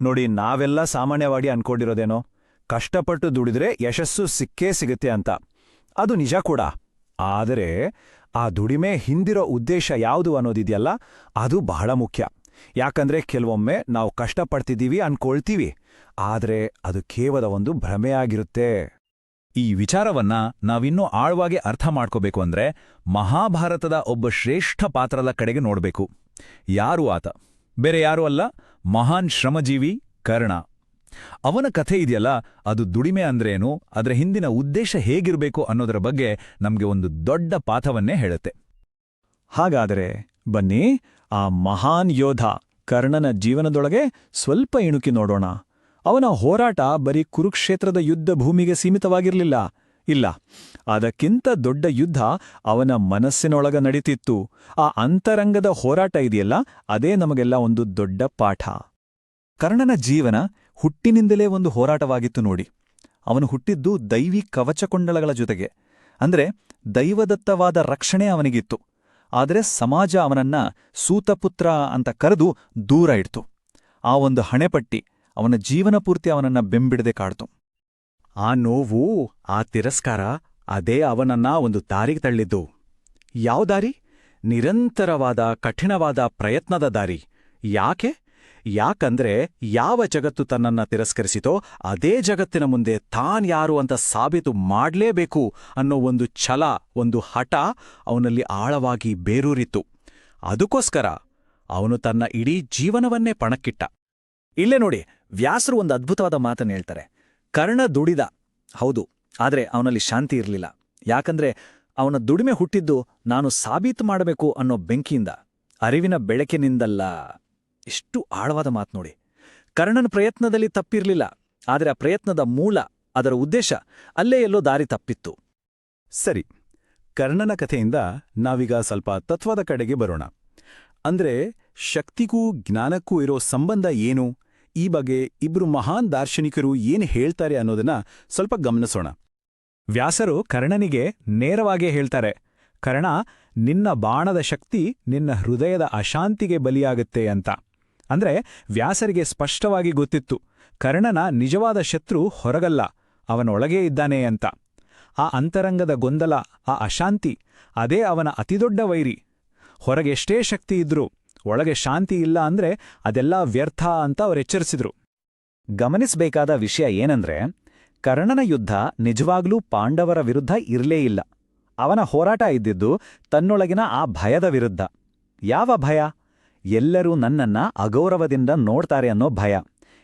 ನೋಡಿ, ನಾವೆಲ್ಲ ಸಾಮಾನ್ಯವಾಗಿ ಅನ್ಕೊಂಡಿರೋದೇನೋ ಕಷ್ಟಪಟ್ಟು ದುಡಿದ್ರೆ ಯಶಸ್ಸು ಸಿಕ್ಕೇ ಸಿಗುತ್ತೆ ಅಂತ. ಅದು ನಿಜ ಕೂಡ. ಆದರೆ ಆ ದುಡಿಮೆ ಹಿಂದಿರೋ ಉದ್ದೇಶ ಯಾವುದು ಅನ್ನೋದಿದೆಯಲ್ಲ, ಅದು ಬಹಳ ಮುಖ್ಯ. ಯಾಕಂದ್ರೆ ಕೆಲವೊಮ್ಮೆ ನಾವು ಕಷ್ಟಪಡ್ತಿದ್ದೀವಿ ಅನ್ಕೊಳ್ತೀವಿ, ಆದ್ರೆ ಅದು ಕೇವಲ ಒಂದು ಭ್ರಮೆಯಾಗಿರುತ್ತೆ. ಈ ವಿಚಾರವನ್ನ ನಾವಿನ್ನೂ ಆಳವಾಗಿ ಅರ್ಥ ಮಾಡ್ಕೋಬೇಕು ಅಂದ್ರೆ ಮಹಾಭಾರತದ ಒಬ್ಬ ಶ್ರೇಷ್ಠ ಪಾತ್ರದ ಕಡೆಗೆ ನೋಡ್ಬೇಕು. ಯಾರು ಆತ? ಬೇರೆ ಯಾರೂ ಅಲ್ಲ, ಮಹಾನ್ ಶ್ರಮಜೀವಿ ಕರ್ಣ. ಅವನ ಕಥೆ ಇದೆಯಲ್ಲ, ಅದು ದುಡಿಮೆ ಅಂದ್ರೇನು, ಅದರ ಹಿಂದಿನ ಉದ್ದೇಶ ಹೇಗಿರಬೇಕು ಅನ್ನೋದರ ಬಗ್ಗೆ ನಮ್ಗೆ ಒಂದು ದೊಡ್ಡ ಪಾಠವನ್ನೇ ಹೇಳುತ್ತೆ. ಹಾಗಾದರೆ ಬನ್ನಿ, ಆ ಮಹಾನ್ ಯೋಧ ಕರ್ಣನ ಜೀವನದೊಳಗೆ ಸ್ವಲ್ಪ ಇಣುಕಿ ನೋಡೋಣ. ಅವನ ಹೋರಾಟ ಬರೀ ಕುರುಕ್ಷೇತ್ರದ ಯುದ್ಧ ಭೂಮಿಗೆ ಸೀಮಿತವಾಗಿರಲಿಲ್ಲ. ಇಲ್ಲ, ಅದಕ್ಕಿಂತ ದೊಡ್ಡ ಯುದ್ಧ ಅವನ ಮನಸ್ಸಿನೊಳಗ ನಡೀತಿತ್ತು. ಆ ಅಂತರಂಗದ ಹೋರಾಟ ಇದೆಯಲ್ಲ, ಅದೇ ನಮಗೆಲ್ಲ ಒಂದು ದೊಡ್ಡ ಪಾಠ. ಕರ್ಣನ ಜೀವನ ಹುಟ್ಟಿನಿಂದಲೇ ಒಂದು ಹೋರಾಟವಾಗಿತ್ತು ನೋಡಿ. ಅವನು ಹುಟ್ಟಿದ್ದು ದೈವಿ ಕವಚಕೊಂಡಲಗಳ ಜೊತೆಗೆ, ಅಂದ್ರೆ ದೈವದತ್ತವಾದ ರಕ್ಷಣೆ ಅವನಿಗಿತ್ತು. ಆದರೆ ಸಮಾಜ ಅವನನ್ನ ಸೂತಪುತ್ರ ಅಂತ ಕರೆದು ದೂರ ಇಡ್ತು. ಆ ಒಂದು ಹಣೆಪಟ್ಟಿ ಅವನ ಜೀವನ ಪೂರ್ತಿ ಅವನನ್ನ ಬೆಂಬಿಡದೆ ಕಾಡ್ತು. ಆ ನೋವು, ಆ ತಿರಸ್ಕಾರ, ಅದೇ ಅವನನ್ನ ಒಂದು ದಾರಿಗೆ ತಳ್ಳಿದ್ದು. ಯಾವ ದಾರಿ? ನಿರಂತರವಾದ ಕಠಿಣವಾದ ಪ್ರಯತ್ನದ ದಾರಿ. ಯಾಕೆ? ಯಾಕಂದ್ರೆ ಯಾವ ಜಗತ್ತು ತನ್ನನ್ನ ತಿರಸ್ಕರಿಸಿತೋ ಅದೇ ಜಗತ್ತಿನ ಮುಂದೆ ತಾನ್ಯಾರು ಅಂತ ಸಾಬೀತು ಮಾಡ್ಲೇಬೇಕು ಅನ್ನೋ ಒಂದು ಛಲ, ಒಂದು ಹಠ ಅವನಲ್ಲಿ ಆಳವಾಗಿ ಬೇರೂರಿತ್ತು. ಅದಕ್ಕೋಸ್ಕರ ಅವನು ತನ್ನ ಇಡೀ ಜೀವನವನ್ನೇ ಪಣಕ್ಕಿಟ್ಟ. ಇಲ್ಲೇ ನೋಡಿ, ವ್ಯಾಸರು ಒಂದು ಅದ್ಭುತವಾದ ಮಾತನ್ನು ಹೇಳ್ತಾರೆ. ಕರ್ಣ ದುಡಿದ, ಹೌದು, ಆದರೆ ಅವನಲ್ಲಿ ಶಾಂತಿ ಇರಲಿಲ್ಲ. ಯಾಕಂದ್ರೆ ಅವನ ದುಡಿಮೆ ಹುಟ್ಟಿದ್ದು ನಾನು ಸಾಬೀತು ಮಾಡಬೇಕು ಅನ್ನೋ ಬೆಂಕಿಯಿಂದ, ಅರಿವಿನ ಬೆಳಕಿನಿಂದಲ್ಲ. ಎಷ್ಟು ಆಳವಾದ ಮಾತು ನೋಡಿ. ಕರ್ಣನ ಪ್ರಯತ್ನದಲ್ಲಿ ತಪ್ಪಿರಲಿಲ್ಲ, ಆದರೆ ಆ ಪ್ರಯತ್ನದ ಮೂಲ, ಅದರ ಉದ್ದೇಶ ಅಲ್ಲೇ ಎಲ್ಲೋ ದಾರಿ ತಪ್ಪಿತ್ತು. ಸರಿ, ಕರ್ಣನ ಕಥೆಯಿಂದ ನಾವೀಗ ಸ್ವಲ್ಪ ತತ್ವದ ಕಡೆಗೆ ಬರೋಣ. ಅಂದ್ರೆ ಶಕ್ತಿಗೂ ಜ್ಞಾನಕ್ಕೂ ಇರೋ ಸಂಬಂಧ ಏನು, ಈ ಬಗ್ಗೆ ಇಬ್ರು ಮಹಾನ್ ದಾರ್ಶನಿಕರು ಏನು ಹೇಳ್ತಾರೆ ಅನ್ನೋದನ್ನ ಸ್ವಲ್ಪ ಗಮನಿಸೋಣ. ವ್ಯಾಸರು ಕರ್ಣನಿಗೆ ನೇರವಾಗೇ ಹೇಳ್ತಾರೆ, ಕರ್ಣ, ನಿನ್ನ ಬಾಣದ ಶಕ್ತಿ ನಿನ್ನ ಹೃದಯದ ಅಶಾಂತಿಗೆ ಬಲಿಯಾಗುತ್ತೆ ಅಂತ. ಅಂದ್ರೆ ವ್ಯಾಸರಿಗೆ ಸ್ಪಷ್ಟವಾಗಿ ಗೊತ್ತಿತ್ತು, ಕರ್ಣನ ನಿಜವಾದ ಶತ್ರು ಹೊರಗಲ್ಲ, ಅವನೊಳಗೇ ಇದ್ದಾನೆ ಅಂತ. ಆ ಅಂತರಂಗದ ಗೊಂದಲ, ಆ ಅಶಾಂತಿ, ಅದೇ ಅವನ ಅತಿದೊಡ್ಡ ವೈರಿ. ಹೊರಗೆಷ್ಟೇ ಶಕ್ತಿ ಇದ್ರೂ ಒಳಗೆ ಶಾಂತಿ ಇಲ್ಲ ಅಂದ್ರೆ ಅದೆಲ್ಲ ವ್ಯರ್ಥ ಅಂತ ಅವರೆಚ್ಚರಿಸಿದ್ರು. ಗಮನಿಸಬೇಕಾದ ವಿಷಯ ಏನಂದ್ರೆ, ಕರ್ಣನ ಯುದ್ಧ ನಿಜವಾಗ್ಲೂ ಪಾಂಡವರ ವಿರುದ್ಧ ಇರಲೇ ಇಲ್ಲ. ಅವನ ಹೋರಾಟ ಇದ್ದಿದ್ದು ತನ್ನೊಳಗಿನ ಆ ಭಯದ ವಿರುದ್ಧ. ಯಾವ ಭಯ? ಎಲ್ಲರೂ ನನ್ನನ್ನ ಅಗೌರವದಿಂದ ನೋಡ್ತಾರೆ ಅನ್ನೋ ಭಯ.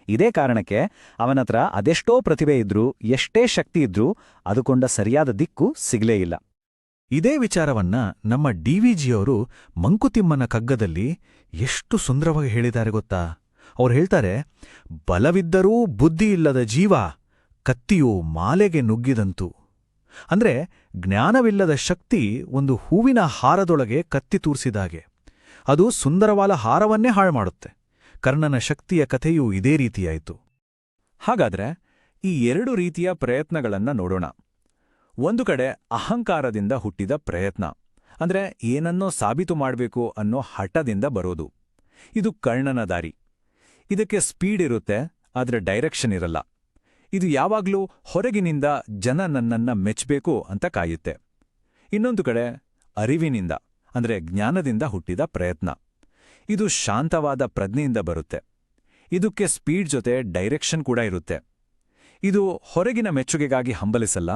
ಇದೇ ಕಾರಣಕ್ಕೆ ಅವನತ್ರ ಅದೆಷ್ಟೋ ಪ್ರತಿಭೆ ಇದ್ರೂ, ಎಷ್ಟೇ ಶಕ್ತಿ ಇದ್ರೂ ಅದಕ್ಕೊಂಡ ಸರಿಯಾದ ದಿಕ್ಕು ಸಿಗಲೇ ಇಲ್ಲ. ಇದೇ ವಿಚಾರವನ್ನ ನಮ್ಮ ಡಿ.ವಿ.ಜಿಯವರು ಮಂಕುತಿಮ್ಮನ ಕಗ್ಗದಲ್ಲಿ ಎಷ್ಟು ಸುಂದರವಾಗಿ ಹೇಳಿದ್ದಾರೆ ಗೊತ್ತಾ? ಅವ್ರು ಹೇಳ್ತಾರೆ, ಬಲವಿದ್ದರೂ ಬುದ್ಧಿ ಇಲ್ಲದ ಜೀವ ಕತ್ತಿಯು ಮಾಲೆಗೆ ನುಗ್ಗಿದಂತು. ಅಂದ್ರೆ ಜ್ಞಾನವಿಲ್ಲದ ಶಕ್ತಿ ಒಂದು ಹೂವಿನ ಹಾರದೊಳಗೆ ಕತ್ತಿ ತೂರಿಸಿದಾಗೆ, ಅದು ಸುಂದರವಾದ ಹಾರವನ್ನೇ ಹಾಳುಮಾಡುತ್ತೆ. ಕರ್ಣನ ಶಕ್ತಿಯ ಕಥೆಯೂ ಇದೇ ರೀತಿಯಾಯಿತು. ಹಾಗಾದ್ರೆ ಈ ಎರಡು ರೀತಿಯ ಪ್ರಯತ್ನಗಳನ್ನ ನೋಡೋಣ. ಒಂದು ಕಡೆ ಅಹಂಕಾರದಿಂದ ಹುಟ್ಟಿದ ಪ್ರಯತ್ನ, ಅಂದ್ರೆ ಏನನ್ನೋ ಸಾಬೀತು ಮಾಡಬೇಕು ಅನ್ನೋ ಹಠದಿಂದ ಬರೋದು. ಇದು ಕರ್ಣನ ದಾರಿ. ಇದಕ್ಕೆ ಸ್ಪೀಡ್ ಇರುತ್ತೆ, ಆದ್ರೆ ಡೈರೆಕ್ಷನ್ ಇರಲ್ಲ. ಇದು ಯಾವಾಗ್ಲೂ ಹೊರಗಿನಿಂದ ಜನ ನನ್ನನ್ನ ಮೆಚ್ಚಬೇಕು ಅಂತ ಕಾಯುತ್ತೆ. ಇನ್ನೊಂದು ಕಡೆ ಅರಿವಿನಿಂದ, ಅಂದ್ರೆ ಜ್ಞಾನದಿಂದ ಹುಟ್ಟಿದ ಪ್ರಯತ್ನ. ಇದು ಶಾಂತವಾದ ಪ್ರಜ್ಞೆಯಿಂದ ಬರುತ್ತೆ. ಇದಕ್ಕೆ ಸ್ಪೀಡ್ ಜೊತೆ ಡೈರೆಕ್ಷನ್ ಕೂಡ ಇರುತ್ತೆ. ಇದು ಹೊರಗಿನ ಮೆಚ್ಚುಗೆಗಾಗಿ ಹಂಬಲಿಸಲ್ಲ,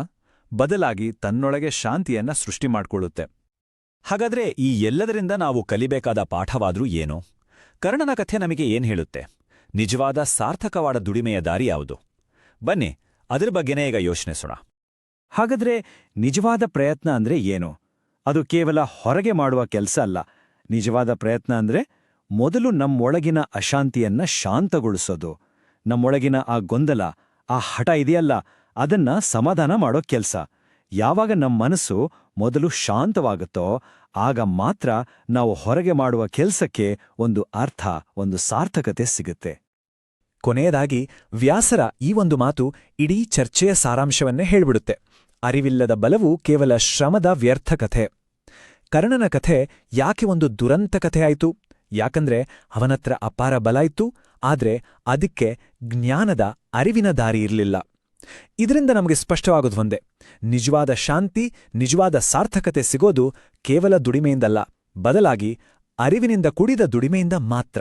ಬದಲಾಗಿ ತನ್ನೊಳಗೆ ಶಾಂತಿಯನ್ನ ಸೃಷ್ಟಿ ಮಾಡ್ಕೊಳ್ಳುತ್ತೆ. ಹಾಗಾದ್ರೆ ಈ ಎಲ್ಲದರಿಂದ ನಾವು ಕಲಿಬೇಕಾದ ಪಾಠವಾದ್ರೂ ಏನು? ಕರ್ಣನ ಕಥೆ ನಮಗೆ ಏನ್ ಹೇಳುತ್ತೆ? ನಿಜವಾದ ಸಾರ್ಥಕವಾದ ದುಡಿಮೆಯ ದಾರಿ ಯಾವುದು? ಬನ್ನಿ, ಅದರ ಬಗ್ಗೆನೇ ಈಗ ಯೋಚನಿಸೋಣ. ಹಾಗಾದ್ರೆ ನಿಜವಾದ ಪ್ರಯತ್ನ ಅಂದ್ರೆ ಏನು? ಅದು ಕೇವಲ ಹೊರಗೆ ಮಾಡುವ ಕೆಲಸ ಅಲ್ಲ. ನಿಜವಾದ ಪ್ರಯತ್ನ ಅಂದ್ರೆ ಮೊದಲು ನಮ್ಮೊಳಗಿನ ಅಶಾಂತಿಯನ್ನ ಶಾಂತಗೊಳಿಸೋದು. ನಮ್ಮೊಳಗಿನ ಆ ಗೊಂದಲ, ಆ ಹಠ ಇದೆಯಲ್ಲ, ಅದನ್ನ ಸಮಾಧಾನ ಮಾಡೋ ಕೆಲ್ಸ. ಯಾವಾಗ ನಮ್ಮ ಮನಸ್ಸು ಮೊದಲು ಶಾಂತವಾಗುತ್ತೋ ಆಗ ಮಾತ್ರ ನಾವು ಹೊರಗೆ ಮಾಡುವ ಕೆಲ್ಸಕ್ಕೆ ಒಂದು ಅರ್ಥ, ಒಂದು ಸಾರ್ಥಕತೆ ಸಿಗುತ್ತೆ. ಕೊನೆಯದಾಗಿ ವ್ಯಾಸರ ಈ ಒಂದು ಮಾತು ಇಡೀ ಚರ್ಚೆಯ ಸಾರಾಂಶವನ್ನೇ ಹೇಳ್ಬಿಡುತ್ತೆ. ಅರಿವಿಲ್ಲದ ಬಲವು ಕೇವಲ ಶ್ರಮದ ವ್ಯರ್ಥ ಕಥೆ. ಕರ್ಣನ ಕಥೆ ಯಾಕೆ ಒಂದು ದುರಂತ ಕಥೆ ಆಯಿತು? ಯಾಕಂದ್ರೆ ಅವನತ್ರ ಅಪಾರ ಬಲ ಇತ್ತು, ಆದ್ರೆ ಅದಕ್ಕೆ ಜ್ಞಾನದ ಅರಿವಿನ ದಾರಿ ಇರಲಿಲ್ಲ. ಇದರಿಂದ ನಮಗೆ ಸ್ಪಷ್ಟವಾಗೋದು ಒಂದೇ: ನಿಜವಾದ ಶಾಂತಿ, ನಿಜವಾದ ಸಾರ್ಥಕತೆ ಸಿಗೋದು ಕೇವಲ ದುಡಿಮೆಯಿಂದಲ್ಲ, ಬದಲಾಗಿ ಅರಿವಿನಿಂದ ಕೂಡಿದ ದುಡಿಮೆಯಿಂದ ಮಾತ್ರ.